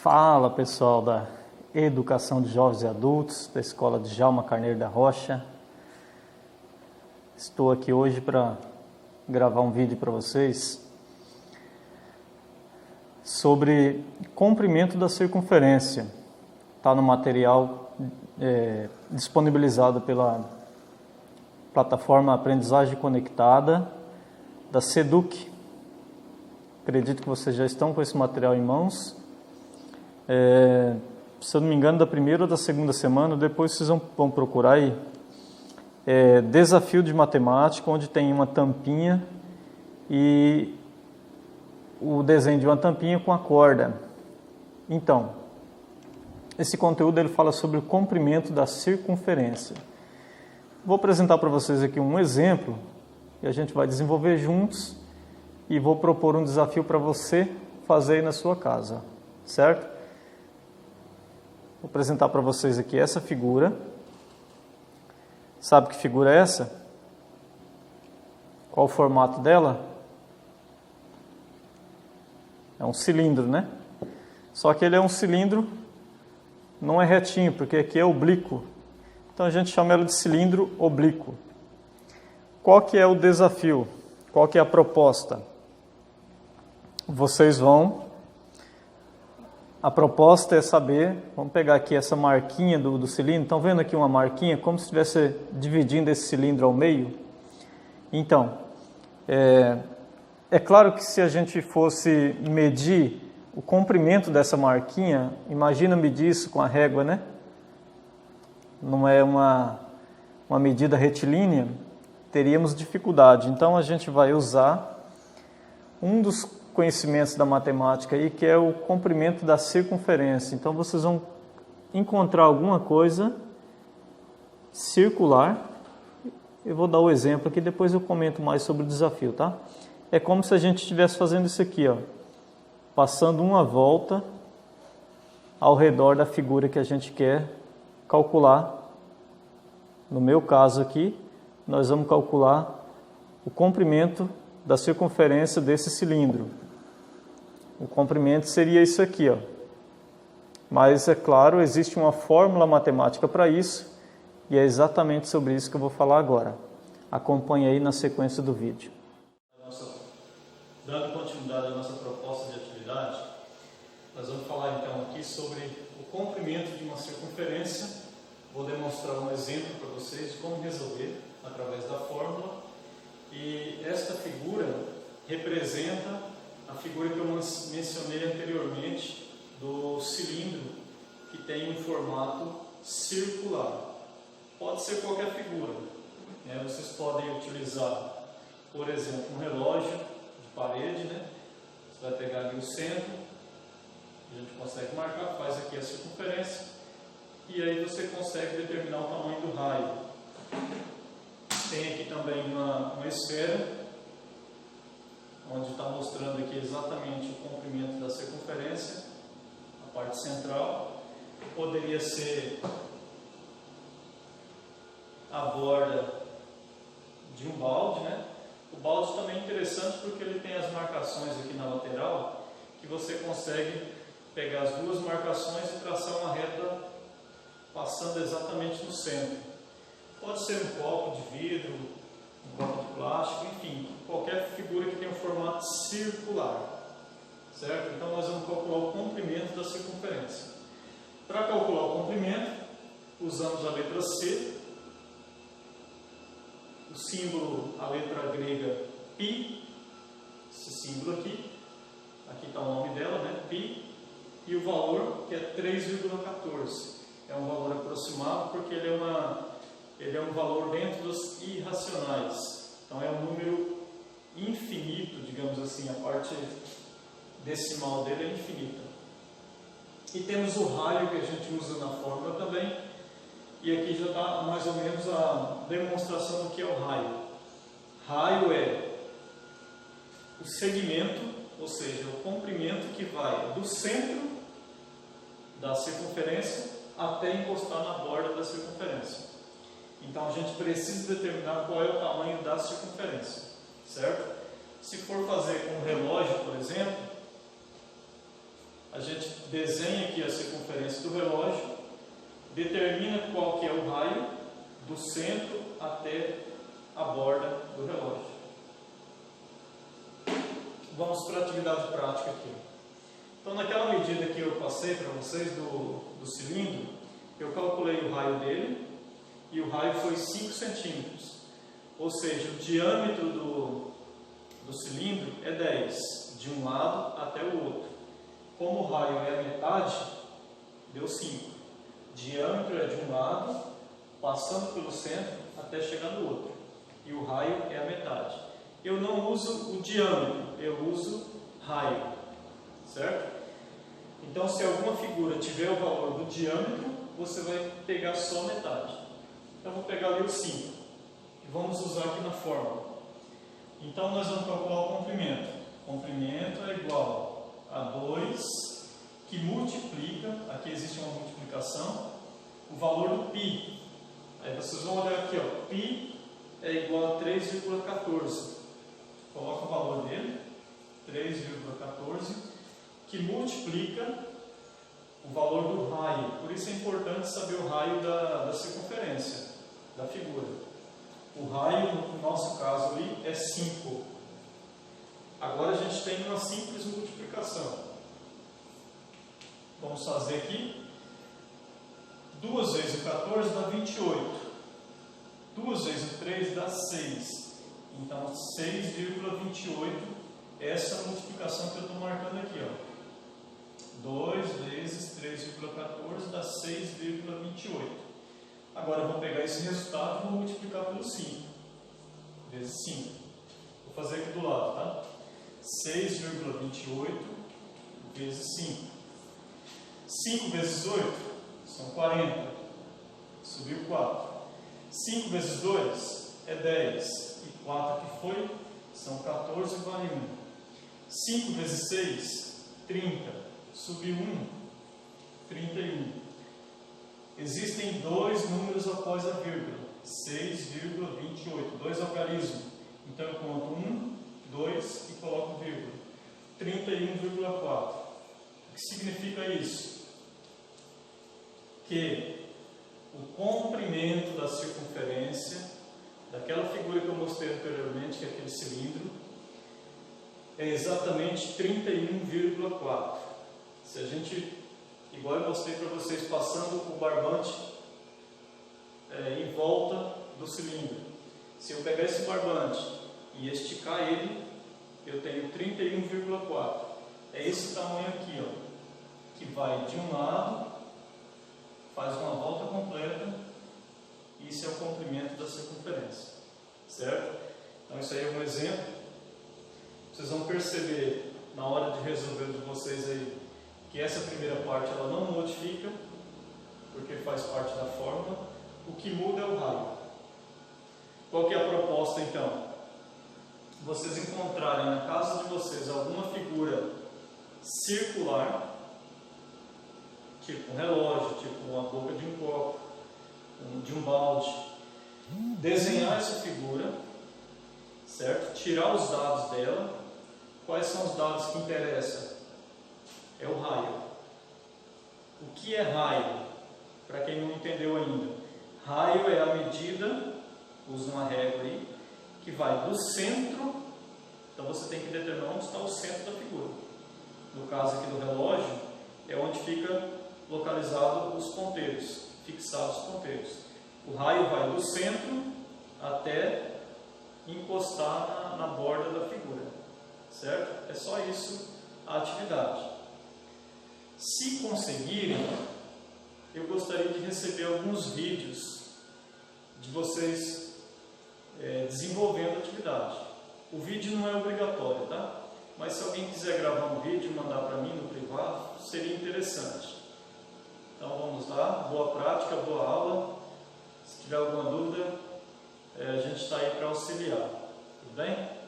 Fala pessoal da Educação de Jovens e Adultos, da Escola Djalma Carneiro da Rocha. Estou aqui hoje para gravar um vídeo para vocês sobre comprimento da circunferência. Está no material disponibilizado pela plataforma Aprendizagem Conectada da SEDUC. Acredito que vocês já estão com esse material em mãos. Se eu não me engano, da primeira ou da segunda semana, depois vocês vão procurar aí. Desafio de matemática, onde tem uma tampinha e o desenho de uma tampinha com a corda. Então, esse conteúdo ele fala sobre o comprimento da circunferência. Vou apresentar para vocês aqui um exemplo e a gente vai desenvolver juntos e vou propor um desafio para você fazer aí na sua casa, certo? Vou apresentar para vocês aqui essa figura. Sabe que figura é essa? Qual o formato dela? É um cilindro, né? Só que ele é um cilindro, não é retinho, porque aqui é oblíquo. Então a gente chama ela de cilindro oblíquo. Qual que é o desafio? Qual que é a proposta? Vocês vão... A proposta é saber, vamos pegar aqui essa marquinha do cilindro, estão vendo aqui uma marquinha, como se estivesse dividindo esse cilindro ao meio? Então, é claro que se a gente fosse medir o comprimento dessa marquinha, imagina medir isso com a régua, né? Não é uma medida retilínea, teríamos dificuldade. Então a gente vai usar um dos conhecimentos da matemática aí, que é o comprimento da circunferência. Então vocês vão encontrar alguma coisa circular. Eu vou dar o exemplo aqui, depois eu comento mais sobre o desafio, tá? É como se a gente estivesse fazendo isso aqui, ó, passando uma volta ao redor da figura que a gente quer calcular. No meu caso aqui, nós vamos calcular o comprimento da circunferência desse cilindro. O comprimento seria isso aqui, ó. Mas, é claro, existe uma fórmula matemática para isso, e é exatamente sobre isso que eu vou falar agora. Acompanhe aí na sequência do vídeo. Dando continuidade à nossa proposta de atividade, nós vamos falar então aqui sobre o comprimento de uma circunferência. Vou demonstrar um exemplo para vocês de como resolver através da fórmula. E esta figura representa a figura que eu mencionei anteriormente do cilindro que tem um formato circular. Pode ser qualquer figura, né? Vocês podem utilizar, por exemplo, um relógio de parede, né? Você vai pegar ali o centro, a gente consegue marcar, faz aqui a circunferência e aí você consegue determinar o tamanho do raio. Tem aqui também uma esfera, onde está mostrando aqui exatamente o comprimento da circunferência, a parte central. Poderia ser a borda de um balde, né? O balde também é interessante porque ele tem as marcações aqui na lateral, que você consegue pegar as duas marcações e traçar uma reta passando exatamente no centro. Pode ser um copo de vidro, um copo de plástico, enfim, qualquer figura que tenha um formato circular, certo? Então nós vamos calcular o comprimento da circunferência. Para calcular o comprimento, usamos a letra C, o símbolo, a letra grega π, esse símbolo aqui está o nome dela, né? Π, e o valor que é 3,14. É um valor aproximado porque ele é um valor dentro dos irracionais. Então é um número infinito, digamos assim, a parte decimal dele é infinita. E temos o raio que a gente usa na fórmula também. E aqui já está mais ou menos a demonstração do que é o raio. Raio é o segmento, ou seja, o comprimento que vai do centro da circunferência até encostar na borda da circunferência. Então a gente precisa determinar qual é o tamanho da circunferência, certo? Se for fazer com um relógio, por exemplo, a gente desenha aqui a circunferência do relógio, determina qual que é o raio do centro até a borda do relógio. Vamos para a atividade prática aqui. Então, naquela medida que eu passei para vocês do cilindro, eu calculei o raio dele e o raio foi 5 centímetros. Ou seja, o diâmetro do cilindro é 10, de um lado até o outro. Como o raio é a metade, deu 5. Diâmetro é de um lado, passando pelo centro até chegar no outro. E o raio é a metade. Eu não uso o diâmetro, eu uso raio. Certo? Então, se alguma figura tiver o valor do diâmetro, você vai pegar só metade. Então, eu vou pegar ali o 5. E vamos usar aqui na fórmula. Então, nós vamos calcular o comprimento. Comprimento é igual a 2, que multiplica, aqui existe uma multiplicação, o valor do π. Aí vocês vão olhar aqui, ó, π é igual a 3,14. Coloca o valor dele, 3,14, que multiplica o valor do raio. Por isso é importante saber o raio da circunferência da figura. O raio, no nosso caso ali, é 5. Agora a gente tem uma simples multiplicação. Vamos fazer aqui. 2 vezes o 14 dá 28. 2 vezes o 3 dá 6. Então, 6,28 é essa multiplicação que eu estou marcando aqui, ó. 2 vezes 3,14 dá 6,28. Agora eu vou pegar esse resultado e vou multiplicar pelo 5. Vezes 5. Vou fazer aqui do lado, tá? 6,28 vezes 5. 5 vezes 8 são 40. Subiu 4. 5 vezes 2 é 10. E 4 que foi são 14 e vale 1. 5 vezes 6, 30. Subiu 1, 31. Existem dois números após a vírgula, 6,28, dois algarismos. Então eu conto 1, 2 e coloco vírgula. 31,4. O que significa isso? Que o comprimento da circunferência daquela figura que eu mostrei anteriormente, que é aquele cilindro, é exatamente 31,4. Se a gente, igual eu mostrei para vocês, passando o barbante em volta do cilindro, se eu pegar esse barbante e esticar ele, eu tenho 31,4. É esse tamanho aqui, ó, que vai de um lado, faz uma volta completa, e isso é o comprimento da circunferência, certo? Então isso aí é um exemplo. Vocês vão perceber na hora de resolver de vocês aí que essa primeira parte ela não modifica, porque faz parte da fórmula. O que muda é o raio. Qual que é a proposta então? Vocês encontrarem na casa de vocês alguma figura circular, tipo um relógio, tipo uma boca de um copo, de um balde, desenhar essa figura, certo? Tirar os dados dela. Quais são os dados que interessam? É o raio. O que é raio? Para quem não entendeu ainda, raio é a medida, usa uma régua aí, que vai do centro. Então você tem que determinar onde está o centro da figura. No caso aqui do relógio, é onde fica localizado os ponteiros, fixados os ponteiros. O raio vai do centro até encostar na borda da figura, certo? É só isso a atividade. Se conseguirem, eu gostaria de receber alguns vídeos de vocês desenvolvendo a atividade. O vídeo não é obrigatório, tá? Mas se alguém quiser gravar um vídeo e mandar para mim no privado, seria interessante. Então vamos lá, boa prática, boa aula. Se tiver alguma dúvida, a gente está aí para auxiliar. Tudo bem?